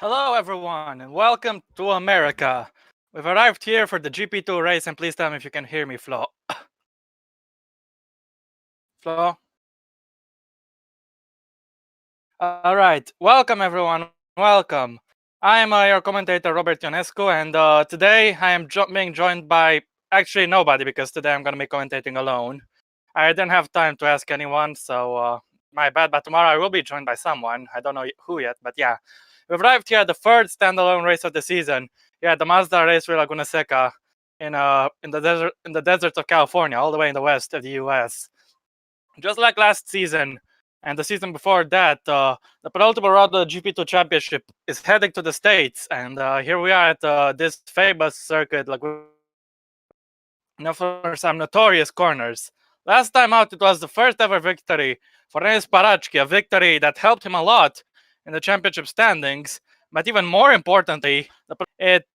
Hello, everyone, and welcome to America. We've arrived here for the GP2 race, and please tell me if you can hear me, Flo. Flo? Alright, welcome, everyone. Welcome. I am your commentator, Robert Ionescu, and today I am being joined by actually nobody because today I'm going to be commentating alone. I didn't have time to ask anyone, so my bad, but tomorrow I will be joined by someone. I don't know who yet, but yeah. We've arrived here at the third standalone race of the season. Yeah, the Mazda race with Laguna Seca in the deserts of California, all the way in the west of the US. Just like last season and the season before that, the penultimate round of the GP2 championship is heading to the States, and here we are at this famous circuit, like for some notorious corners. Last time out, it was the first ever victory for Renis Parachki, a victory that helped him a lot in the championship standings. But even more importantly, it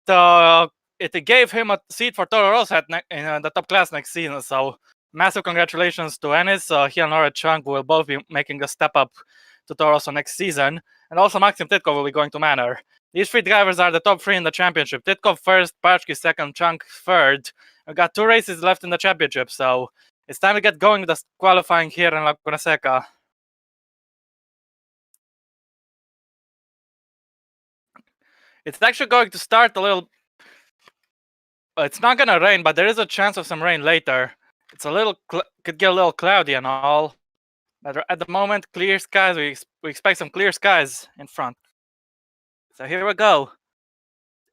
gave him a seat for Toro Rosso in the top class next season. So massive congratulations to Enis. He and Laura Chung will both be making a step up to Toro Rosso next season. And also Maxim Titkov will be going to Manor. These three drivers are the top three in the championship. Titkov first, Parachki second, Chung third. We've got 2 races left in the championship, so it's time to get going with the qualifying here in Laguna Seca. It's actually going to start a little. It's not gonna rain, but there is a chance of some rain later. It's a little could get a little cloudy and all, but at the moment, clear skies. We expect some clear skies in front. So here we go.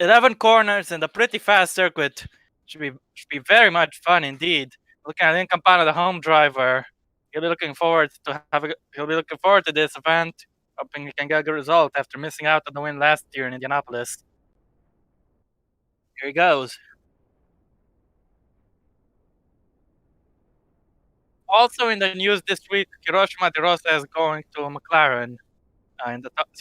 11 corners and a pretty fast circuit. Should be very much fun indeed. Looking at Lynn Campana, the home driver. He'll be looking forward to this event, hoping he can get a good result after missing out on the win last year in Indianapolis. Here he goes. Also in the news this week, Hiroshima De Rosa is going to McLaren.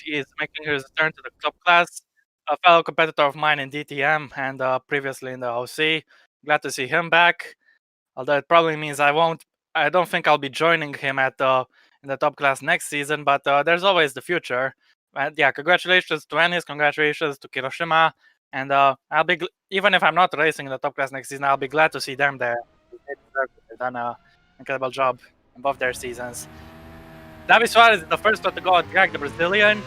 He is making his return to the top class. A fellow competitor of mine in DTM and previously in the OC. Glad to see him back. Although it probably means I don't think I'll be joining him in the top class next season, but there's always the future. And yeah, congratulations to Ennis, congratulations to Hiroshima, and even if I'm not racing in the top class next season, I'll be glad to see them there. They've done an incredible job in both their seasons. Davi Suarez is the first one to go and drag the Brazilian.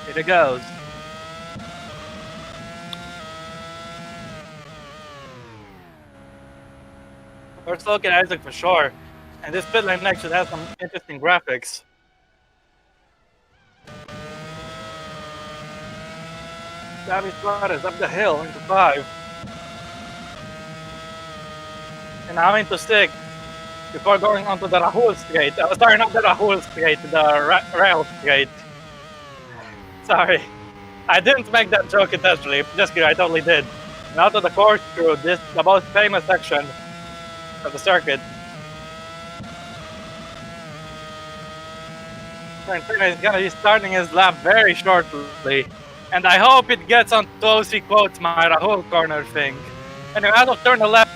Here it goes. First look at Isaac for sure. And this pit lane next should have some interesting graphics. Davi Suarez up the hill into 5. And now into 6. Before going onto the Rahul straight. Sorry, not the Rahul straight, the rail straight. Sorry. I didn't make that joke intentionally. Just kidding, I totally did. Now to the corkscrew, this the most famous section of the circuit. Trentino is gonna be starting his lap very shortly, and I hope it gets on OC quotes my Rahul corner thing. Anyway, out of turn 11,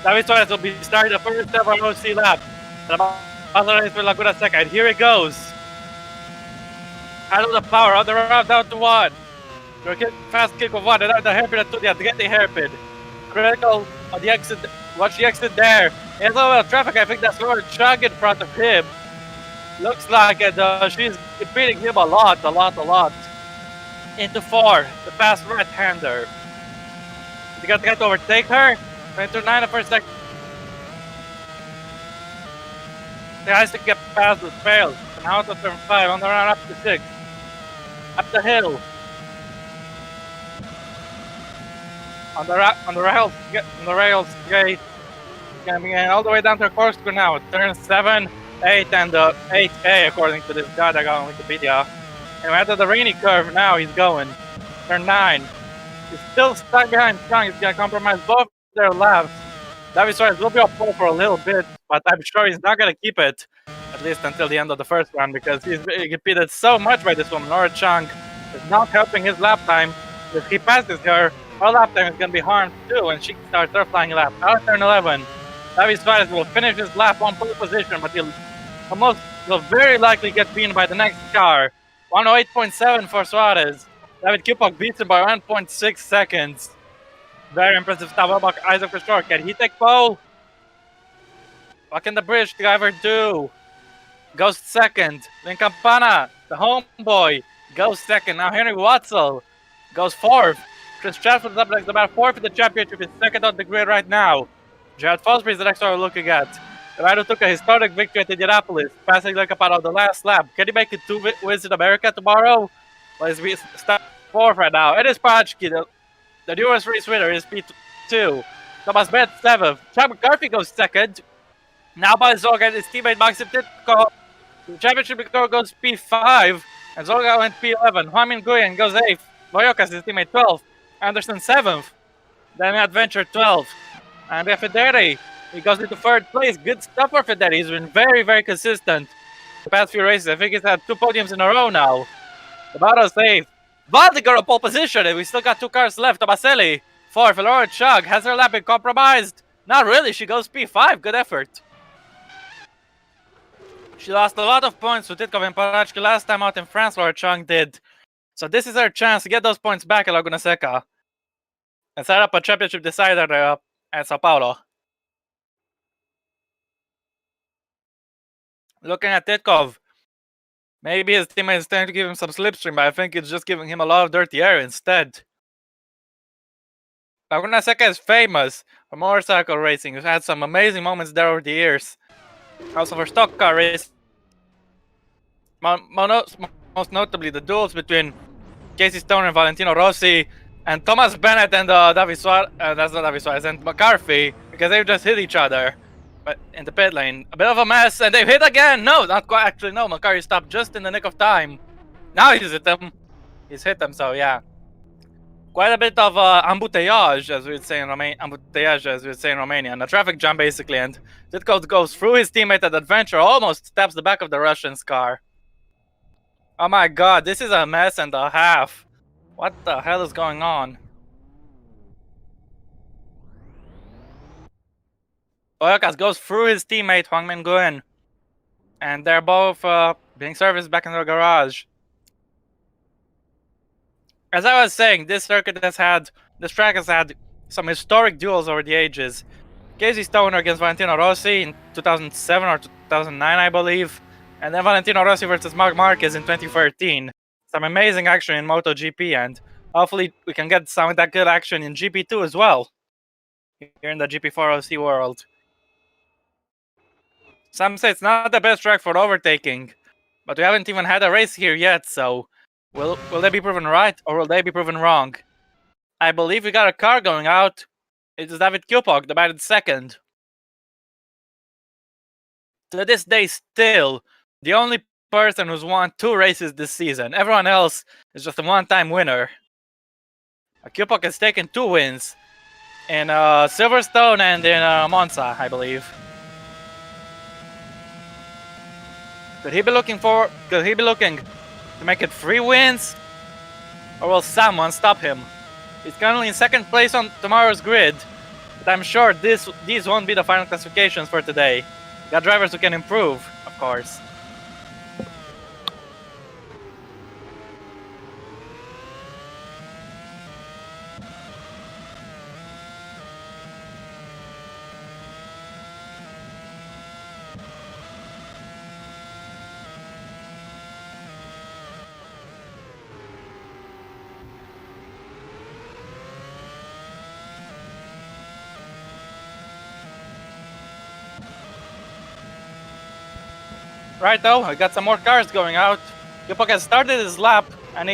David Suarez will be starting the first ever OC lap. Race with Laguna Seca, and here it goes. Out of the power, on the round down to 1. Fast kick of 1, and the hairpin at 2, the Adriati hairpin. Critical on the exit. Watch the exit there. He has a little bit of traffic. I think that's Laura Chung in front of him. Looks like it. She's beating him a lot. Into 4, the fast right-hander. You got to try to overtake her. Into 9 the first second. He has to get past the fails. And out of turn 5, on the run up to 6. Up the hill. On the rails straight. Coming all the way down to the corkscrew now. Turn 7, 8, and 8A according to this guy that got on Wikipedia. And after the rainy curve now he's going. Turn 9. He's still stuck behind Chung. He's gonna compromise both their laps. David Suarez will be up pole for a little bit, but I'm sure he's not gonna keep it. At least until the end of the first round, because he's repeated so much by this woman. Laura Chung is not helping his lap time. If he passes her lap time is going to be harmed too when she starts her flying lap. Out of turn 11, David Suarez will finish his lap on pole position, but he'll very likely get beaten by the next car. 108.7 for Suarez. David Kupok beats him by 1.6 seconds. Very impressive stuff. How about Isaac for sure? Can he take pole? What can the British driver do? Goes second. Then Campana, the homeboy, goes second. Now Henry Watzel goes fourth. Chris Stratford's up next, about fourth in the championship. Is second on the grid right now. Jared Fosbury is the next one we're looking at. The man who took a historic victory at Indianapolis, passing like about on the last lap. Can he make it 2 wins in America tomorrow? Well, he's stuck fourth right now. It is Pachki, the newest race winner, is P2. Thomas Bett seventh. Chad McCarthy goes second. Now by Zog and his teammate Maxim Titko. The championship car goes P5, and Zolga went P11. Huamin Nguyen goes 8th. Boyokas, his teammate, 12th. Anderson 7th. Then Adventure 12th. And Federi, he goes into 3rd place. Good stuff for Federi. He's been very, very consistent the past few races. I think he's had 2 podiums in a row now. The battle's 8th. Valdiger on pole position, and we still got 2 cars left. Tomaselli, 4th. Laura Chug, has her lap been compromised? Not really, she goes P5. Good effort. She lost a lot of points to Titkov and Parachki last time out in France, Laura Chung did. So this is her chance to get those points back at Laguna Seca and set up a championship decider at Sao Paulo. Looking at Titkov, maybe his teammate is trying to give him some slipstream, but I think it's just giving him a lot of dirty air instead. Laguna Seca is famous for motorcycle racing. We've had some amazing moments there over the years. Also for stock car race, most notably the duels between Casey Stoner and Valentino Rossi, and Thomas Bennett and David Suarez, that's not David Suarez, and McCarthy, because they've just hit each other but in the pit lane. A bit of a mess, and they've hit again! No, not quite, actually, no, McCarthy stopped just in the nick of time. Now he's hit them. He's hit them, so yeah. Quite a bit of embouteillage, as we would say in Romania, and a traffic jam basically, and Titko goes through his teammate at Adventure, almost taps the back of the Russian's car. Oh my god, this is a mess and a half. What the hell is going on? Boyakas goes through his teammate Huang Min Nguyen, and they're both being serviced back in their garage. As I was saying, this track has had some historic duels over the ages. Casey Stoner against Valentino Rossi in 2007 or 2009, I believe. And then Valentino Rossi versus Marc Marquez in 2013. Some amazing action in MotoGP, and hopefully we can get some of that good action in GP2 as well. Here in the GP4 OC world. Some say it's not the best track for overtaking, but we haven't even had a race here yet, so will they be proven right or will they be proven wrong? I believe we got a car going out. It is David Kupok, the batted second. To this day still, the only person who's won 2 races this season. Everyone else is just a one-time winner. Kupok has taken 2 wins in Silverstone and in Monza, I believe. Could he be looking to make it 3 wins? Or will someone stop him? He's currently in 2nd place on tomorrow's grid, but I'm sure these won't be the final classifications for today. We got drivers who can improve, of course. Right though, we got some more cars going out. Kupok has started his lap, and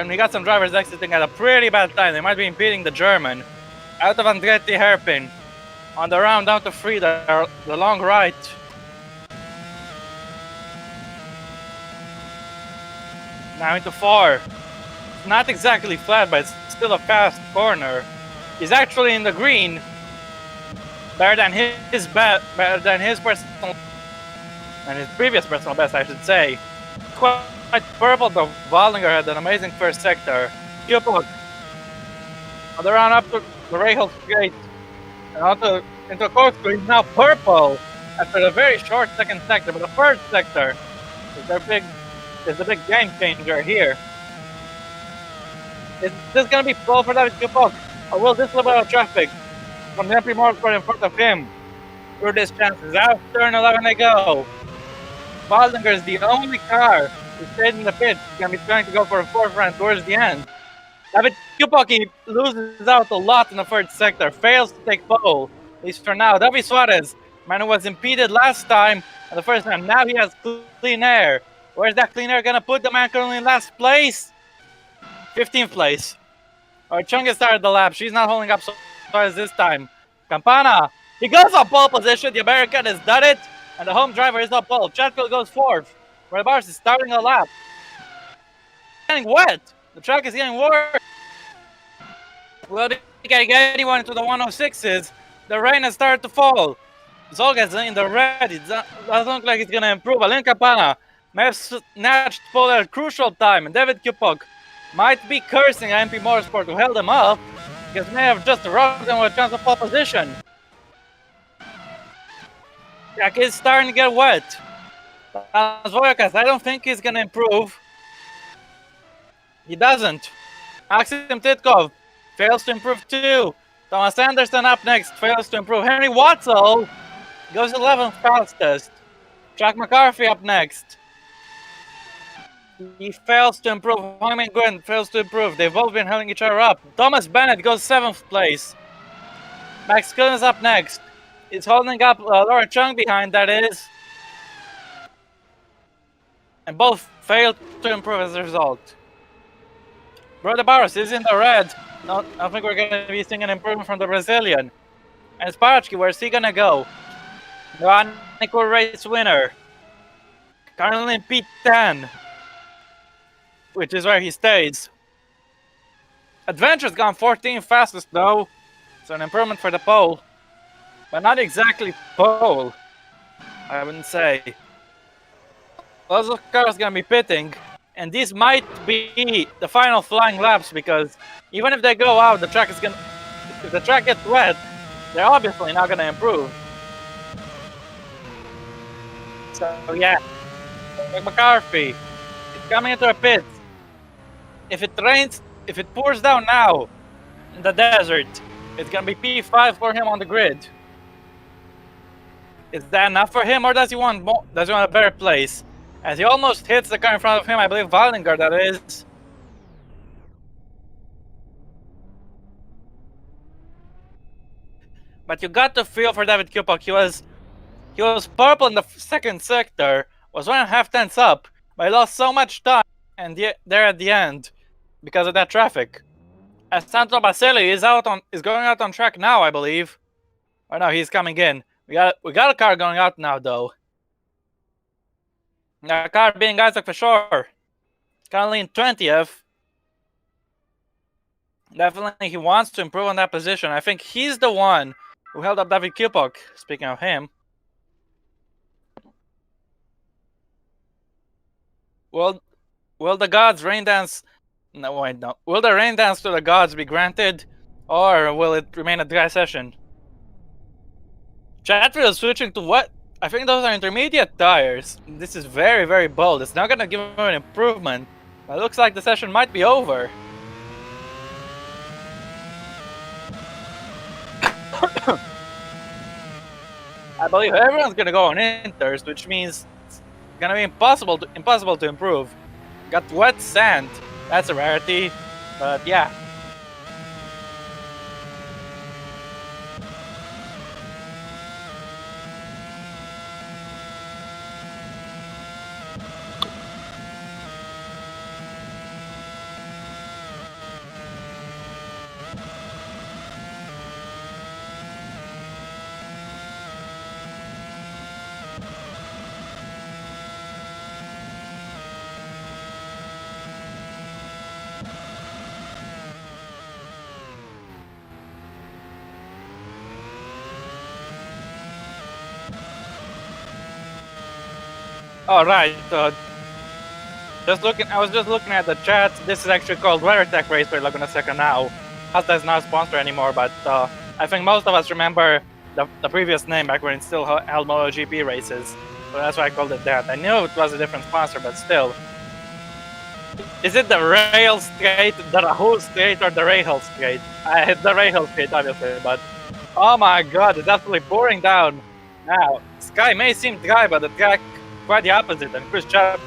we got some drivers exiting at a pretty bad time. They might be impeding the German. Out of Andretti hairpin. On the round down to 3, the long right. Now into 4. Not exactly flat, but it's still a fast corner. He's actually in the green. Better than his personal and his previous personal best, I should say. Quite purple, though. Wallinger had an amazing first sector. Kupok on the round up to the Rahal Gate and into a corkscrew. He's now purple after a very short second sector, but the first sector is their big is the big game changer here. Is this gonna be pole for David Kupok? Or will this liberate out traffic from the MP Motorsport in front of him? Through this chances. Out turn 11 they go. Baldinger is the only car who stayed in the pit. He's gonna be trying to go for a fourth round towards the end. David Kupok loses out a lot in the first sector, fails to take pole, at least for now. David Suarez, man who was impeded last time and the first time, now he has clean air. Where's that clean air gonna put the man currently in last place? 15th place. Alright, Chunga started the lap. She's not holding up Suarez this time. Campana, he goes on pole position. The American has done it, and the home driver is on pole. Chatfield goes fourth. Red Bars is starting the lap. Getting wet. The track is getting worse. Well, they can't get anyone into the 106s. The rain has started to fall. Zolga's in the red. It doesn't look like it's going to improve. Alain Campana may have snatched pole at a crucial time. And David Kupok might be cursing MP Motorsport who held him up, because may have just robbed him with a chance of pole position. Jack is starting to get wet. I don't think he's going to improve. He doesn't. Maxim Titkov fails to improve too. Thomas Anderson up next, fails to improve. Henry Watzel goes 11th fastest. Jack McCarthy up next. He fails to improve. Hyman Gwynn fails to improve. They've both been holding each other up. Thomas Bennett goes 7th place. Max Cullen is up next. He's holding up Laura Chung behind, that is. And both failed to improve as a result. Brother Barros is in the red. No, I think we're going to be seeing an improvement from the Brazilian. And Sparachki, where's he going to go? The unequal race winner. Currently in P10. Which is where he stays. Adventure's gone 14th fastest though. So an improvement for the pole. But not exactly pole, I wouldn't say. Lots of cars going to be pitting. And these might be the final flying laps, because even if they go out, the track is gonna. If the track gets wet, they're obviously not gonna improve. So yeah, McCarthy is coming into a pit. If it rains, if it pours down now in the desert, it's gonna be P5 for him on the grid. Is that enough for him, or does he want more? Does he want a better place? As he almost hits the car in front of him, I believe Waldinger, that is. But you got to feel for David Kupok. He was purple in the second sector, was 1.5 tenths up, but he lost so much time and there at the end because of that traffic. As Santo Baselli is going out on track now, I believe. Or no, he's coming in. We got a car going out now though. The car being Isaac for sure. Currently in 20th. Definitely he wants to improve on that position. I think he's the one who held up David Kupok, speaking of him. Will the gods rain dance? No, wait, no. Will the rain dance to the gods be granted? Or will it remain a dry session? Chatfield is switching to what? I think those are intermediate tires. This is very, very bold. It's not going to give him an improvement. But it looks like the session might be over. I believe everyone's going to go on inters, which means it's going to be impossible to improve. Got wet sand. That's a rarity. But yeah. All right. I was just looking at the chat. This is actually called WeatherTech Race for Laguna Seca now. Mazda is not a sponsor anymore, but I think most of us remember the previous name back when it still held MotoGP races. So that's why I called it that. I knew it was a different sponsor, but still. Is it the rail skate, the whole skate, or the rail skate? The rail skate, obviously, but oh my god, it's absolutely pouring down. Now, Sky may seem dry, but the track quite the opposite. And Chris Chubb,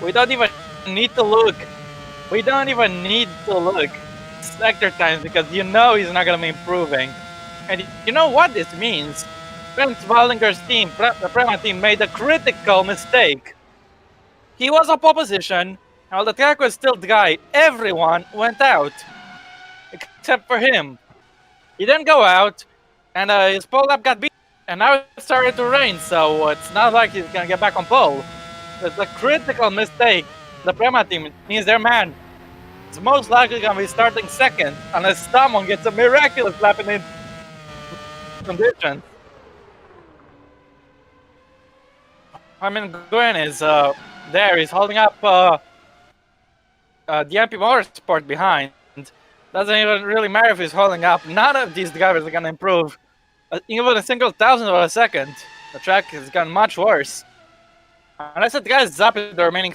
we don't even need to look. We don't even need to look. Sector times because you know he's not gonna be improving. And you know what this means? Vince Wallinger's team, the Prema team, made a critical mistake. He was a pole position, while the track was still dry. Everyone went out, except for him. He didn't go out, and his pole lap got beat. And now it started to rain, so it's not like he's gonna get back on pole. It's a critical mistake. The Prema team needs their man. It's most likely gonna be starting second, unless someone gets a miraculous lap in the conditions. I mean, Gwen is there. He's holding up the MP Motorsport behind. Doesn't even really matter if he's holding up. None of these drivers are gonna improve. Even a single thousandth of a second. The track has gotten much worse. And I said the guys up in the remaining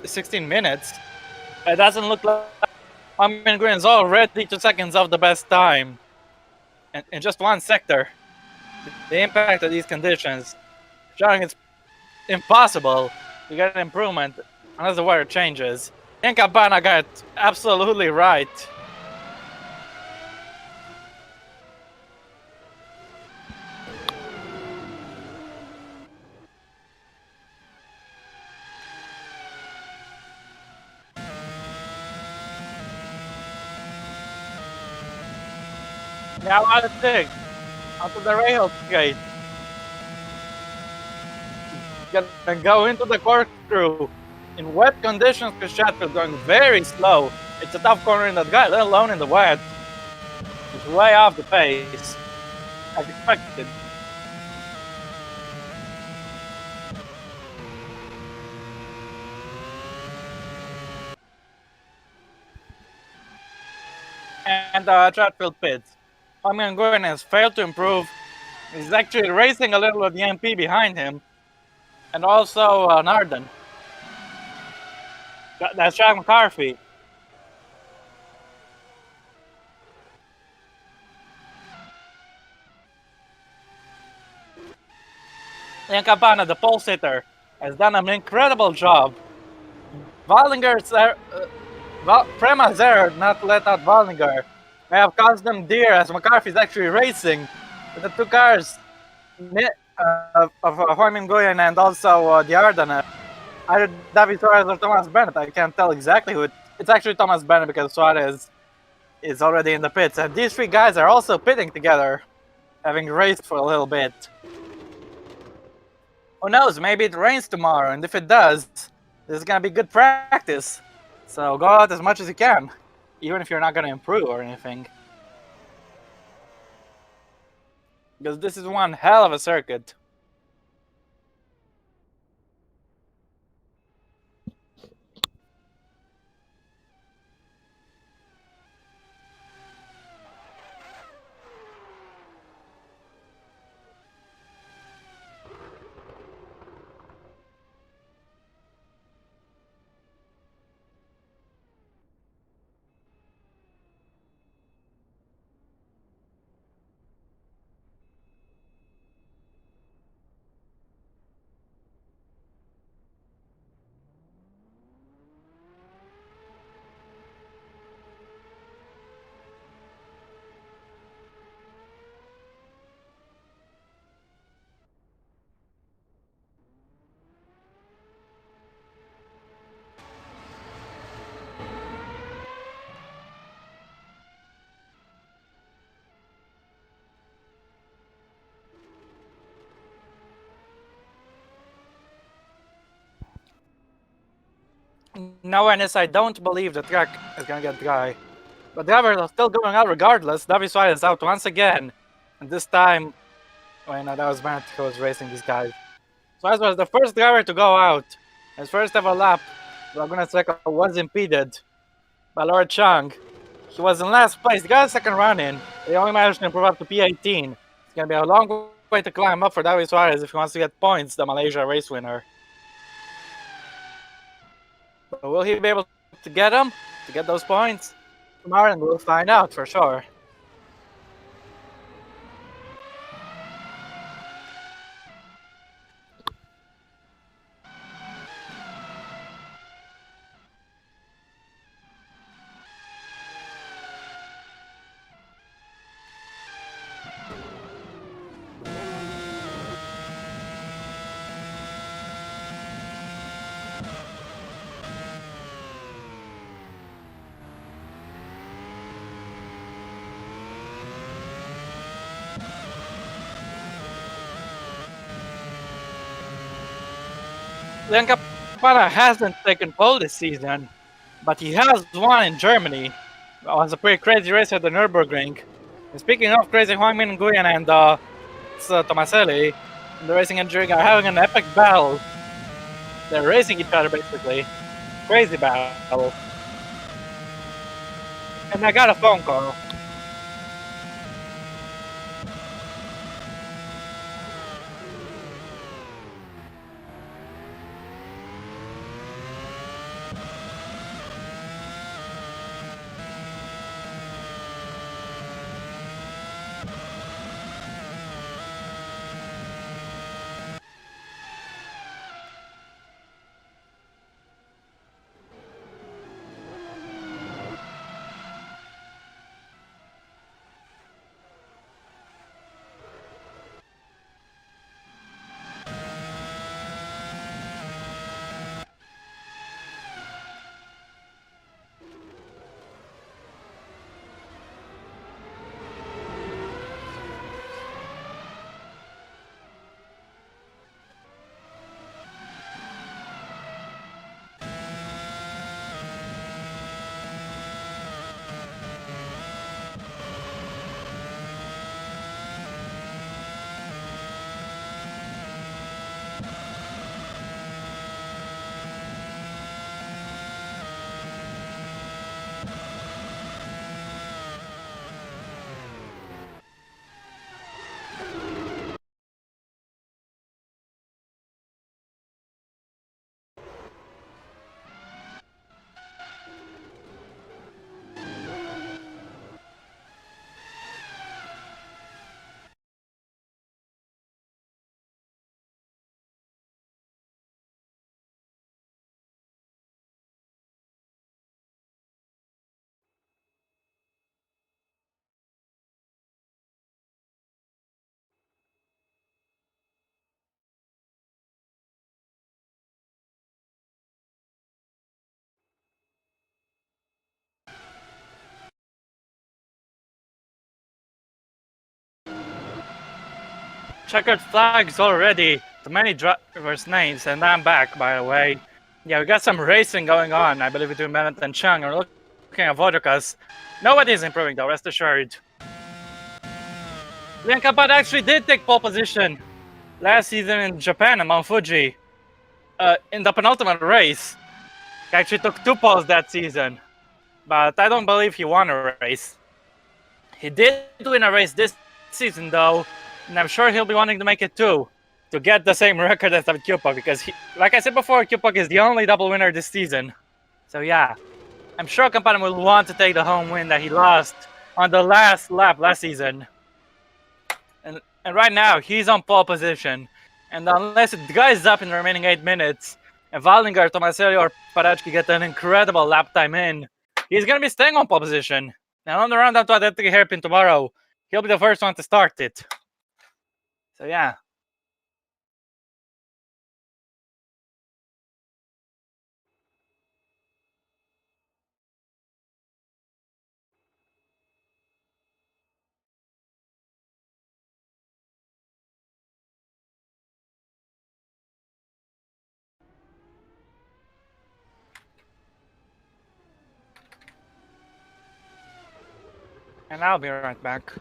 16 minutes. It doesn't look like Green is already 2 seconds off the best time. In just one sector. The impact of these conditions showing it's impossible to get an improvement unless the weather changes. And Cabana got absolutely right. Now out of dig onto the rail gate. Gonna go into the corkscrew. In wet conditions, Chris Chatfield going very slow. It's a tough corner in that guy, let alone in the wet. He's way off the pace, as expected. And Chatfield pits. Fabian Gordon has failed to improve. He's actually racing a little with the MP behind him. And also Narden. That's Jack McCarthy. And Cabana, the pole sitter, has done an incredible job. Wallinger's Prema's error not to let out Wallinger may have caused them dear as McCarthy's actually racing with the two cars of Hoymin Guyen and also the Arden. Either David Suarez or Thomas Bennett. I can't tell exactly who. It's actually Thomas Bennett because Suarez is already in the pits. And these three guys are also pitting together, having raced for a little bit. Who knows, maybe it rains tomorrow, and if it does, this is gonna be good practice. So go out as much as you can, even if you're not gonna improve or anything. Because this is one hell of a circuit. No, Ennis, I don't believe the track is gonna get dry. But drivers are still going out regardless. David Suarez is out once again. And this time, that was Bennett who was racing these guys. Suarez was the first driver to go out. His first ever lap, Laguna Seca was impeded by Laura Chung. He was in last place. He got a second run in. They only managed to improve up to P18. It's gonna be a long way to climb up for David Suarez if he wants to get points, the Malaysia race winner. But will he be able to get them? To get those points? Tomorrow, and we'll find out for sure. Leon Capara hasn't taken pole this season, but he has won in Germany. It was a pretty crazy race at the Nürburgring. And speaking of crazy, Huang Min Nguyen and Tomaselli in the racing engineering are having an epic battle. They're racing each other basically. Crazy battle. And I got a phone call. Checkered flags already. Too many drivers' names, and I'm back, by the way. Yeah, we got some racing going on, I believe, between Bennett and Chung. We're looking at Vodkas. Nobody's improving, though, rest assured. Lian Kapat actually did take pole position last season in Japan at Mount Fuji. In the penultimate race. He actually took 2 poles that season. But I don't believe he won a race. He did win a race this season, though, and I'm sure he'll be wanting to make it too, to get the same record as David Kupok, because, like I said before, Kupok is the only double winner this season. So yeah, I'm sure Kampanen will want to take the home win that he lost on the last lap last season. And right now, he's on pole position. And unless it guys up in the remaining 8 minutes, and Waldinger, Tomaselli, or Parachki get an incredible lap time in, he's going to be staying on pole position. And on the round up to identity hairpin tomorrow, he'll be the first one to start it. So yeah. And I'll be right back.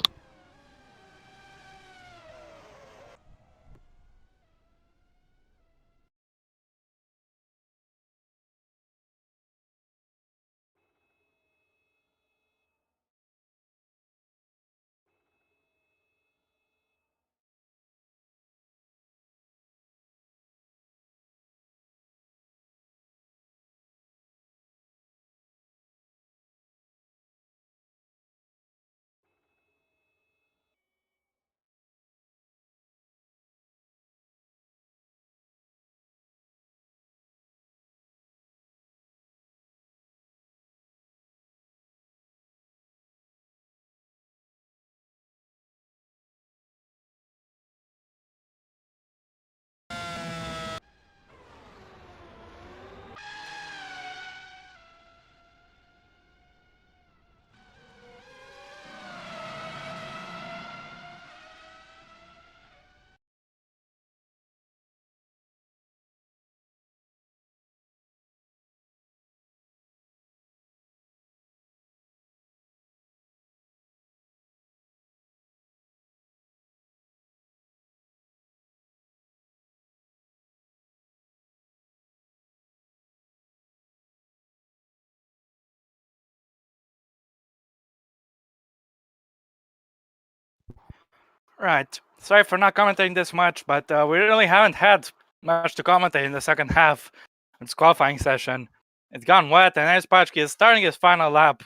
Right. Sorry for not commentating this much, but we really haven't had much to commentate in the second half. It's qualifying session. It's gone wet, and Ernst Pachki is starting his final lap.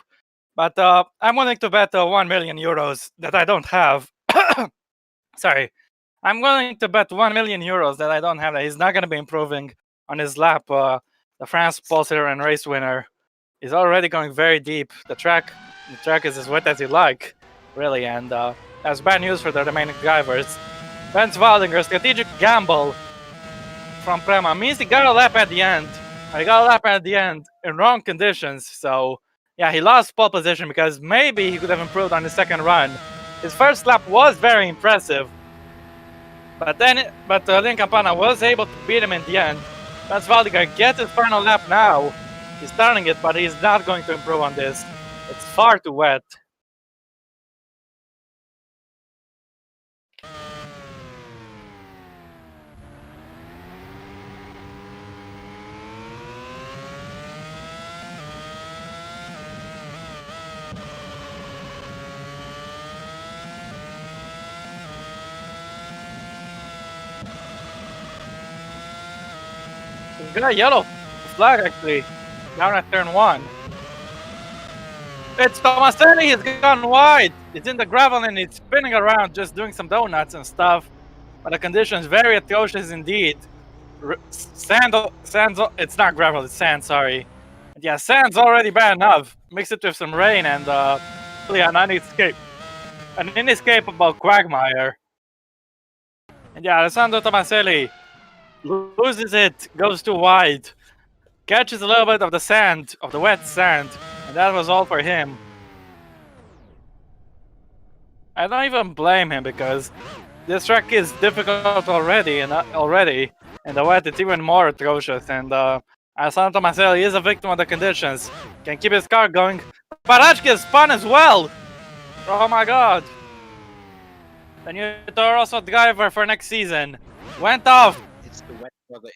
But I'm willing to bet 1 million euros that I don't have. Sorry. I'm willing to bet 1 million euros that I don't have that he's not going to be improving on his lap. The France pole sitter and race winner is already going very deep. The track is as wet as you like, really, and that's bad news for the remaining drivers. Benz Waldinger, strategic gamble from Prema means he got a lap at the end. He got a lap at the end in wrong conditions, so yeah, he lost pole position because maybe he could have improved on his second run. His first lap was very impressive, but Lin Campana was able to beat him in the end. Benz Waldinger gets his final lap now. He's starting it, but he's not going to improve on this. It's far too wet. He's got a yellow flag actually down at turn 1. It's Tomaselli, he's gone wide. It's in the gravel and it's spinning around, just doing some donuts and stuff. But the conditions very atrocious indeed. Sand, it's not gravel, it's sand, sorry. And yeah, sand's already bad enough. Mix it with some rain and really an inescapable quagmire. And yeah, Alessandro Tomaselli loses it, goes too wide, catches a little bit of the sand, of the wet sand, and that was all for him. I don't even blame him because this track is difficult already, and the wet it's even more atrocious. And Alessandro Tomaselli is a victim of the conditions. Can keep his car going. Parachki is spun as well. Oh my god! The new Toro Rosso driver for next season went off. It's the wet weather.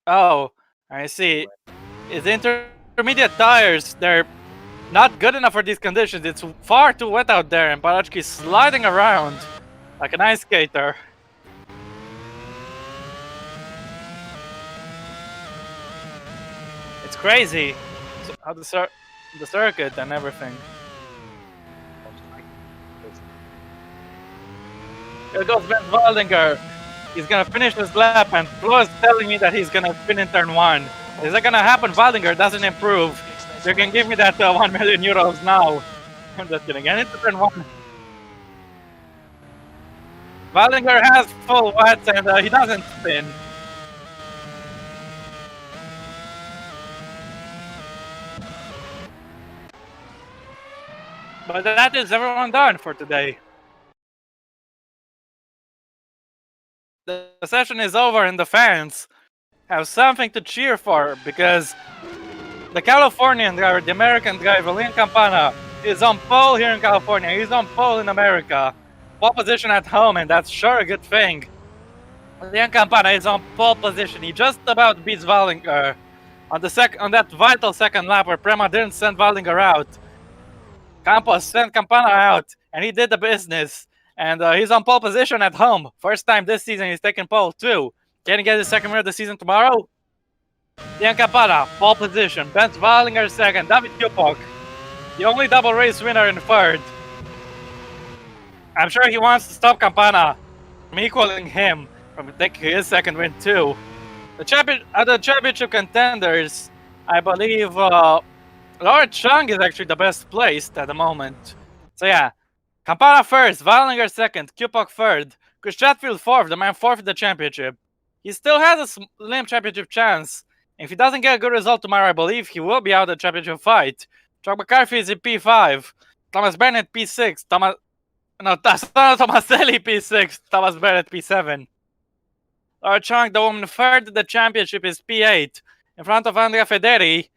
Oh, I see. His intermediate tires, they're not good enough for these conditions. It's far too wet out there, and Parachki is sliding around like an ice skater. It's crazy. How the circuit and everything. Here goes Ben Waldinger. He's gonna finish this lap, and Flo is telling me that he's gonna spin in turn 1. Is that gonna happen? Waldinger doesn't improve. You can give me that 1 million euros now. I'm just kidding. And it's turn 1. Waldinger has full wet and he doesn't spin. But that is everyone done for today. The session is over and the fans have something to cheer for because the Californian driver, the American driver, Lin Campana, is on pole here in California. He's on pole in America. Pole position at home, and that's sure a good thing. Lin Campana is on pole position. He just about beats Waldinger on that vital second lap where Prema didn't send Waldinger out. Campos sent Campana out, and he did the business. And he's on pole position at home. First time this season he's taking pole too. Can he get his second win of the season tomorrow? Lin Campana, pole position. Benz Waldinger second. David Kupok, the only double race winner in third. I'm sure he wants to stop Campana from equaling him, from taking his second win too. The championship contenders, I believe Laura Chung is actually the best placed at the moment. So yeah, Campana first, Waldinger second, Kupok third, Chris Chatfield fourth, the man fourth in the championship. He still has a slim championship chance. If he doesn't get a good result tomorrow, I believe he will be out of the championship fight. Chuck McCarthy is in P5, Thomas Bennett P6, Tomaselli P6, Thomas Bennett P7. Laura Chung, the woman third in the championship, is P8, in front of Andrea Federi.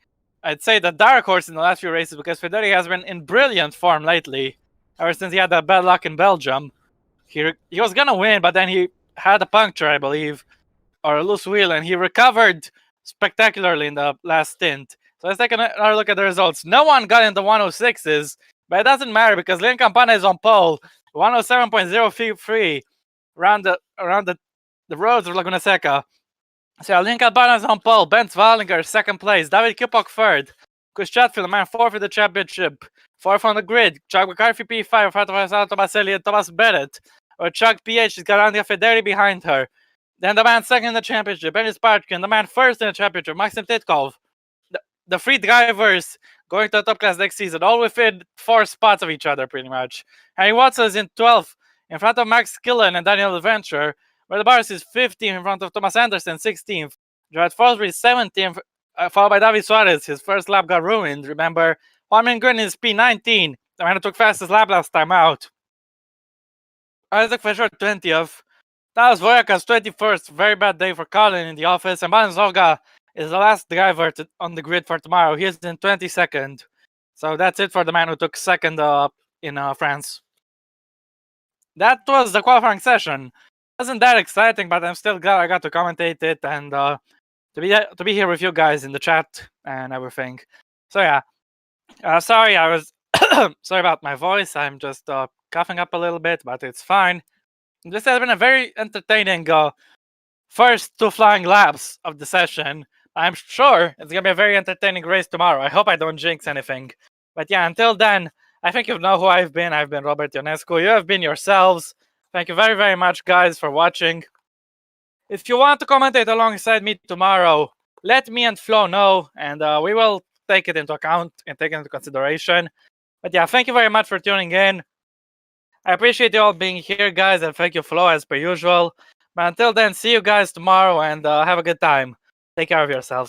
I'd say the dark horse in the last few races because Federi has been in brilliant form lately, ever since he had that bad luck in Belgium. He was gonna win, but then he had a puncture, I believe, or a loose wheel, and he recovered spectacularly in the last stint. So let's take another look at the results. No one got in the 106s, but it doesn't matter because Lin Campana is on pole 107.033 around the roads of Laguna Seca. So Lincoln Barnes on pole, Ben Wallinger second place, David Kipok third, Chris Chatfield, the man fourth for the championship, fourth on the grid, Chuck McCarthy P5 in front of Alessandro Tomaselli and Thomas Bennett, or Chuck PH, he's got Andrea Federi behind her. Then the man second in the championship, Denis Partkin, the man first in the championship, Maxim Titkov. The three drivers going to the top class next season, all within 4 spots of each other, pretty much. Henry Watson is in 12th, in front of Max Killen and Daniel Adventure, where the Bars is 15th in front of Thomas Anderson, 16th. Jared Forsberg is 17th, followed by David Suarez. His first lap got ruined. Remember, Juan Green is P19, the man who took fastest lap last time out. Isaac Fisher, 20th. Taras Voyakas, 21st. Very bad day for Colin in the office. And Banzoga is the last driver on the grid for tomorrow. He is in 22nd. So that's it for the man who took second in France. That was the qualifying session. Wasn't that exciting, but I'm still glad I got to commentate it and to be here with you guys in the chat and everything. So yeah, sorry I was sorry about my voice. I'm just coughing up a little bit, but it's fine. This has been a very entertaining first 2 flying laps of the session. I'm sure it's gonna be a very entertaining race tomorrow. I hope I don't jinx anything. But yeah, until then, I think you know who I've been. I've been Robert Ionescu. You have been yourselves. Thank you very, very much, guys, for watching. If you want to commentate alongside me tomorrow, let me and Flo know, and we will take it into account and take it into consideration. But yeah, thank you very much for tuning in. I appreciate you all being here, guys, and thank you, Flo, as per usual. But until then, see you guys tomorrow, and have a good time. Take care of yourselves.